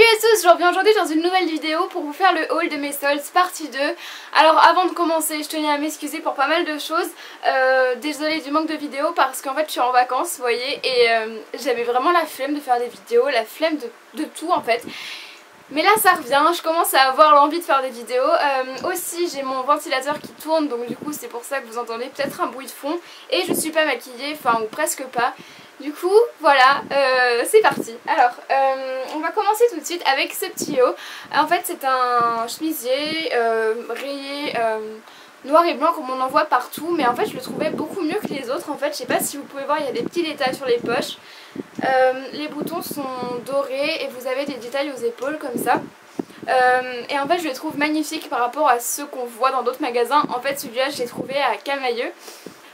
Salut à tous, je reviens aujourd'hui dans une nouvelle vidéo pour vous faire le haul de mes soldes partie 2. Alors avant de commencer, je tenais à m'excuser pour pas mal de choses. Désolée du manque de vidéos parce qu'en fait je suis en vacances, vous voyez, et j'avais vraiment la flemme de faire des vidéos, la flemme de tout en fait. Mais là ça revient, je commence à avoir l'envie de faire des vidéos. Aussi j'ai mon ventilateur qui tourne, donc du coup c'est pour ça que vous entendez peut-être un bruit de fond. Et je suis pas maquillée, enfin ou presque pas. Du coup voilà, c'est parti. Alors on va commencer tout de suite avec ce petit haut. En fait c'est un chemisier rayé noir et blanc comme on en voit partout, mais en fait je le trouvais beaucoup mieux que les autres. En fait je sais pas si vous pouvez voir, il y a des petits détails sur les poches. Les boutons sont dorés et vous avez des détails aux épaules comme ça. Et en fait je le trouve magnifique par rapport à ceux qu'on voit dans d'autres magasins. En fait celui-là je l'ai trouvé à Camailleux.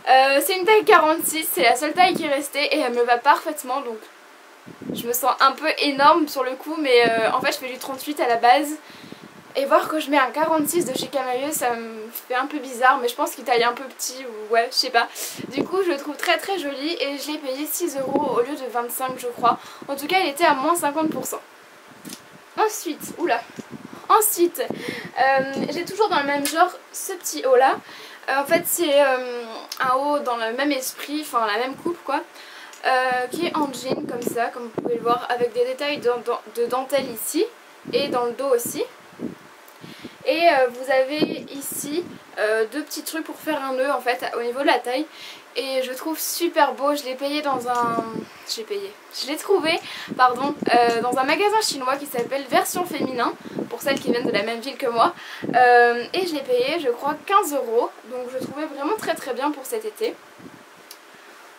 C'est une taille 46, c'est la seule taille qui est restée et elle me va parfaitement, donc je me sens un peu énorme sur le coup, mais en fait je fais du 38 à la base. Et voir que je mets un 46 de chez Camailleux, ça me fait un peu bizarre, mais je pense qu'il taille un peu petit ou ouais, je sais pas. Du coup je le trouve très très joli et je l'ai payé 6 € au lieu de 25 je crois. En tout cas il était à moins 50%. Ensuite, j'ai toujours dans le même genre ce petit haut là. En fait c'est un haut dans le même esprit, enfin la même coupe quoi. Qui est en jean comme ça, comme vous pouvez le voir, avec des détails de dentelle ici et dans le dos aussi. Et vous avez ici deux petits trucs pour faire un nœud en fait au niveau de la taille. Et je le trouve super beau, je l'ai payé dans un... Je l'ai trouvé, pardon, dans un magasin chinois qui s'appelle Version Féminin, pour celles qui viennent de la même ville que moi. Et je l'ai payé, je crois, 15 €, donc je le trouvais vraiment très très bien pour cet été.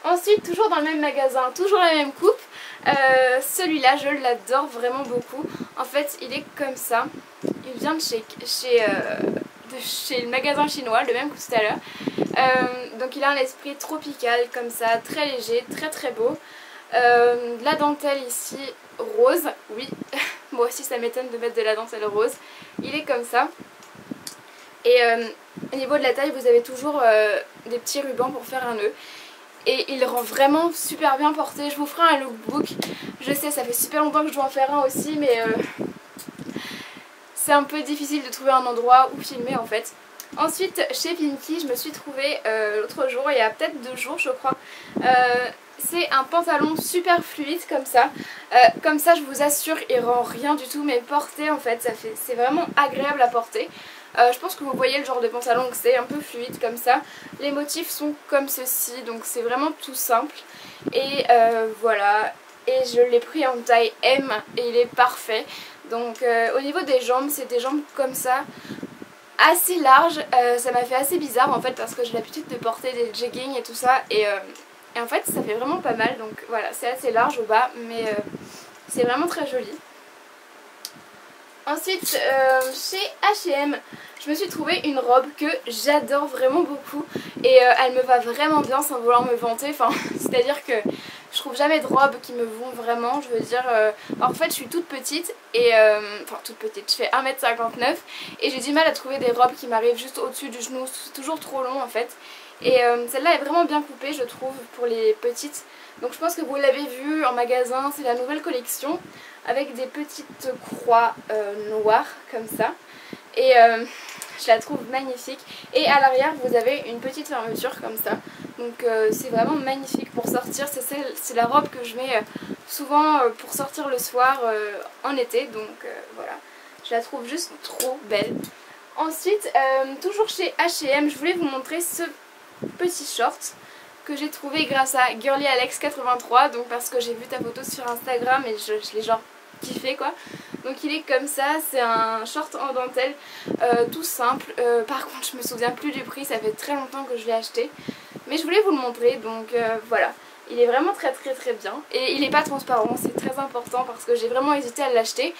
Ensuite, toujours dans le même magasin, toujours la même coupe, celui-là je l'adore vraiment beaucoup. En fait il est comme ça, il vient de chez le magasin chinois, le même que tout à l'heure. Donc il a un esprit tropical comme ça, très léger, très très beau. De la dentelle ici rose, oui, moi aussi ça m'étonne de mettre de la dentelle rose. Il est comme ça. Et au niveau de la taille vous avez toujours des petits rubans pour faire un nœud. Et il rend vraiment super bien porté. Je vous ferai un lookbook. Je sais, ça fait super longtemps que je dois en faire un aussi, mais c'est un peu difficile de trouver un endroit où filmer en fait. Ensuite, chez Vinky, je me suis trouvée l'autre jour, il y a peut-être 2 jours je crois. C'est un pantalon super fluide comme ça. Comme ça, je vous assure, il rend rien du tout, mais porté en fait, c'est vraiment agréable à porter. Je pense que vous voyez le genre de pantalon que c'est, un peu fluide comme ça. Les motifs sont comme ceci, donc c'est vraiment tout simple. Et voilà, et je l'ai pris en taille M et il est parfait. Donc au niveau des jambes, c'est des jambes comme ça, assez larges. Ça m'a fait assez bizarre en fait parce que j'ai l'habitude de porter des jeggings et tout ça. Et en fait ça fait vraiment pas mal, donc voilà, c'est assez large au bas, mais c'est vraiment très joli. Ensuite, chez H&M, je me suis trouvé une robe que j'adore vraiment beaucoup et elle me va vraiment bien sans vouloir me vanter. Enfin, c'est-à-dire que je trouve jamais de robes qui me vont vraiment. Je veux dire, en fait, je suis toute petite et enfin toute petite. Je fais 1,59 m et j'ai du mal à trouver des robes qui m'arrivent juste au-dessus du genou. C'est toujours trop long en fait. Et celle-là est vraiment bien coupée, je trouve, pour les petites. Donc je pense que vous l'avez vu en magasin, c'est la nouvelle collection avec des petites croix noires comme ça. Et je la trouve magnifique. Et à l'arrière vous avez une petite fermeture comme ça. Donc c'est vraiment magnifique pour sortir. C'est la robe que je mets souvent pour sortir le soir en été. Donc voilà, je la trouve juste trop belle. Ensuite, toujours chez H&M, je voulais vous montrer ce petit short que j'ai trouvé grâce à GirlyAlex83, donc parce que j'ai vu ta photo sur Instagram et je l'ai genre kiffé quoi. Donc il est comme ça, c'est un short en dentelle tout simple. Par contre je me souviens plus du prix, ça fait très longtemps que je l'ai acheté, mais je voulais vous le montrer, donc voilà. Il est vraiment très très très bien et il est pas transparent, c'est très important parce que j'ai vraiment hésité à l'acheter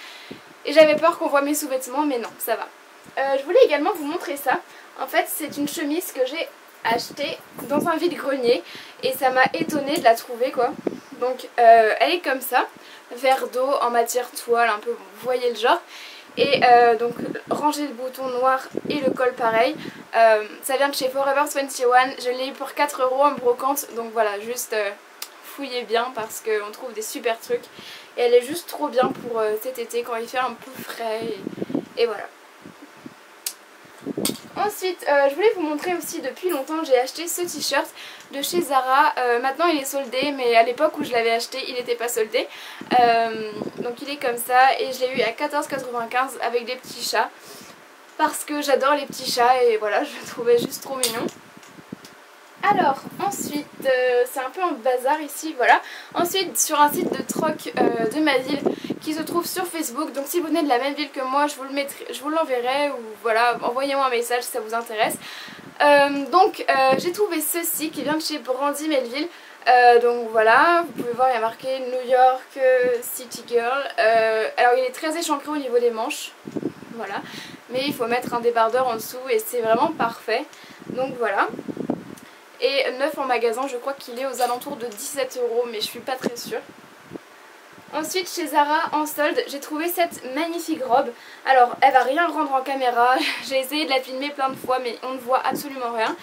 et j'avais peur qu'on voit mes sous-vêtements, mais non, ça va. Je voulais également vous montrer ça. En fait c'est une chemise que j'ai achetée dans un vide-grenier et ça m'a étonnée de la trouver quoi. Donc elle est comme ça, vert d'eau en matière toile un peu, vous voyez le genre. Et donc ranger le bouton noir et le col pareil. Ça vient de chez Forever 21, je l'ai eu pour 4 € en brocante, donc voilà, juste fouiller bien parce qu'on trouve des super trucs. Et elle est juste trop bien pour cet été quand il fait un peu frais et voilà. Ensuite, je voulais vous montrer aussi, depuis longtemps j'ai acheté ce t-shirt de chez Zara. Maintenant il est soldé, mais à l'époque où je l'avais acheté il n'était pas soldé. Donc il est comme ça et je l'ai eu à 14,95 avec des petits chats. Parce que j'adore les petits chats et voilà, je le trouvais juste trop mignon. Alors ensuite, c'est un peu un bazar ici, voilà. Ensuite sur un site de troc de ma ville qui se trouve sur Facebook. Donc si vous venez de la même ville que moi, je vous l'enverrai ou voilà, envoyez-moi un message si ça vous intéresse. J'ai trouvé ceci qui vient de chez Brandy Melville. Donc voilà, vous pouvez voir il y a marqué New York City Girl. Alors il est très échancré au niveau des manches, voilà. Mais il faut mettre un débardeur en dessous et c'est vraiment parfait. Donc voilà. Et neuf en magasin, je crois qu'il est aux alentours de 17 €, mais je suis pas très sûre. Ensuite chez Zara en solde, j'ai trouvé cette magnifique robe. Alors elle va rien rendre en caméra, j'ai essayé de la filmer plein de fois mais on ne voit absolument rien.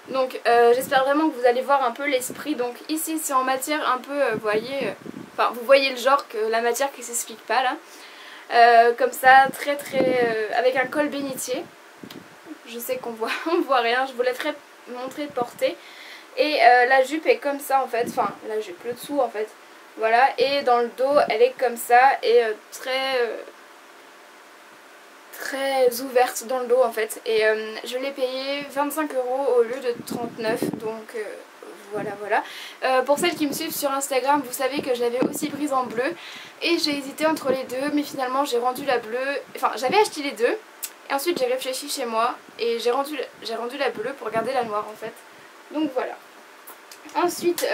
Donc j'espère vraiment que vous allez voir un peu l'esprit. Donc ici c'est en matière un peu, vous voyez le genre, que la matière qui s'explique pas là. Comme ça, avec un col bénitier. Je sais qu'on voit, on voit rien, je vous la ferai montrer porter. Et la jupe est comme ça en fait, enfin la jupe, le dessous en fait. Voilà, et dans le dos elle est comme ça et très ouverte dans le dos en fait. Et je l'ai payé 25 € au lieu de 39, donc voilà. Pour celles qui me suivent sur Instagram, vous savez que je l'avais aussi prise en bleu et j'ai hésité entre les deux, mais finalement j'ai rendu la bleue, enfin j'avais acheté les deux et ensuite j'ai réfléchi chez moi et j'ai rendu la bleue pour garder la noire en fait. Donc voilà. Ensuite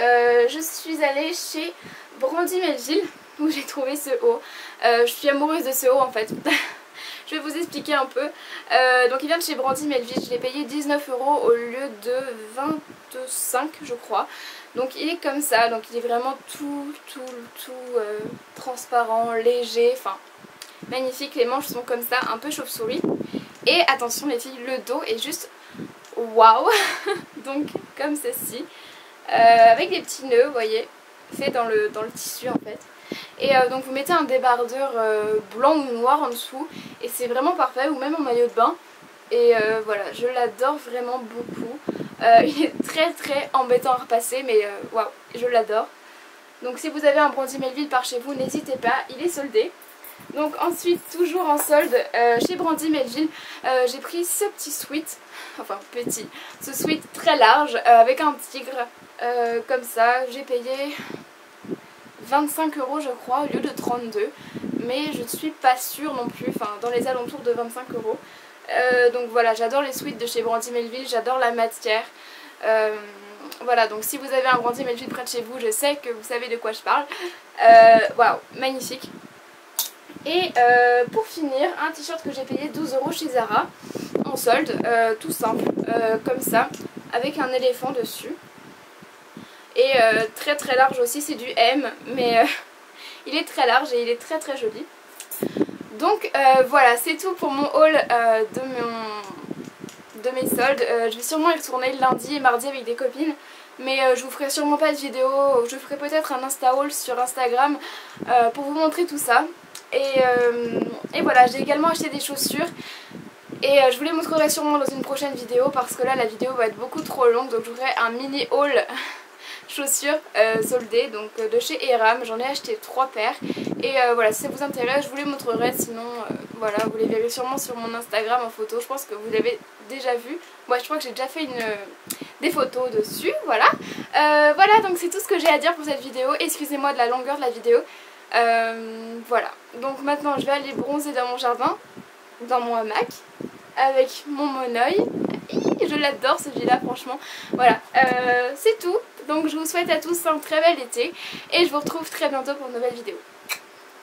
je suis allée chez Brandy Melville où j'ai trouvé ce haut. Je suis amoureuse de ce haut en fait. Je vais vous expliquer un peu. Donc il vient de chez Brandy Melville, je l'ai payé 19 € au lieu de 25 je crois. Donc il est comme ça, donc il est vraiment tout transparent, léger, enfin magnifique. Les manches sont comme ça, un peu chauve-souris. Et attention les filles, le dos est juste waouh. Donc comme ceci, avec des petits nœuds, vous voyez, fait dans le tissu en fait. Et donc vous mettez un débardeur blanc ou noir en dessous et c'est vraiment parfait, ou même en maillot de bain. Et voilà, je l'adore vraiment beaucoup. Il est très embêtant à repasser, mais waouh, je l'adore. Donc si vous avez un Brandy Melville par chez vous, n'hésitez pas, il est soldé. Donc ensuite, toujours en solde, chez Brandy Melville, j'ai pris ce petit sweat, enfin petit, ce sweat très large avec un tigre comme ça. J'ai payé 25 € je crois au lieu de 32, mais je ne suis pas sûre non plus, enfin dans les alentours de 25 €. Donc voilà, j'adore les sweats de chez Brandy Melville, j'adore la matière. Voilà, donc si vous avez un Brandy Melville près de chez vous, je sais que vous savez de quoi je parle. Waouh, magnifique. Et pour finir, un t-shirt que j'ai payé 12 € chez Zara en solde, tout simple, comme ça, avec un éléphant dessus. Et très large aussi, c'est du M, mais il est très large et il est très joli. Donc voilà, c'est tout pour mon haul de mes soldes. Je vais sûrement y retourner lundi et mardi avec des copines, mais je vous ferai sûrement pas de vidéo. Je ferai peut-être un Insta haul sur Instagram pour vous montrer tout ça. Et voilà, j'ai également acheté des chaussures. Et je vous les montrerai sûrement dans une prochaine vidéo parce que là la vidéo va être beaucoup trop longue. Donc je vous ferai un mini haul chaussures soldées, donc de chez Eram. J'en ai acheté 3 paires. Et voilà, si ça vous intéresse, je vous les montrerai. Sinon, voilà, vous les verrez sûrement sur mon Instagram en photo. Je pense que vous l'avez déjà vu. Moi, je crois que j'ai déjà fait des photos dessus. Voilà. Voilà, donc c'est tout ce que j'ai à dire pour cette vidéo. Excusez-moi de la longueur de la vidéo. Voilà. Donc maintenant, je vais aller bronzer dans mon jardin, dans mon hamac, avec mon monoeil. Je l'adore celui-là, franchement. Voilà, c'est tout. Donc je vous souhaite à tous un très bel été et je vous retrouve très bientôt pour une nouvelle vidéo.